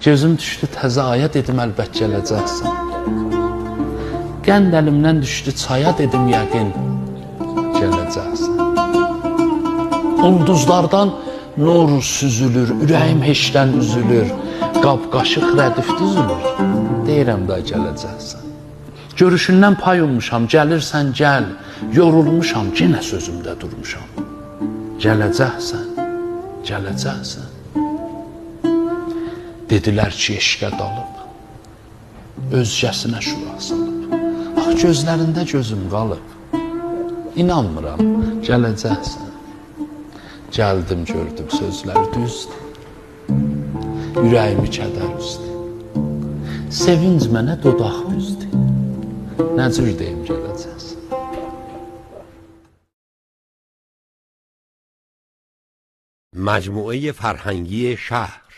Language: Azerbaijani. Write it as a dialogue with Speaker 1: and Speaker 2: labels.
Speaker 1: Gözüm düşdü təzə aya, dedim əlbət gələcəksən. Qənd əlimdən düşdü çaya, dedim yəqin gələcəksən. Ulduzlardan nur süzülür, ürəyim heçdən üzülür, qab-qaşıq rədif düzülür, deyirəm da gələcəksən. Görüşündən pay olmuşam, gəlirsən gəl, yorulmuşam, yenə sözümdə durmuşam. Gələcəksən, gələcəksən. Dedilər ki, eşqə dalıb, özgəsinə şuraq salıb. Ax, gözlərində gözüm qalıb, inanmıram, gələcəksən. Gəldim, gördüm, sözlər düzdür, ürəyimi kədər üzdü. Sevinc mənə dodaq büzdü, nə cür deyim gələcəksən.
Speaker 2: مجموعه فرهنگی شهر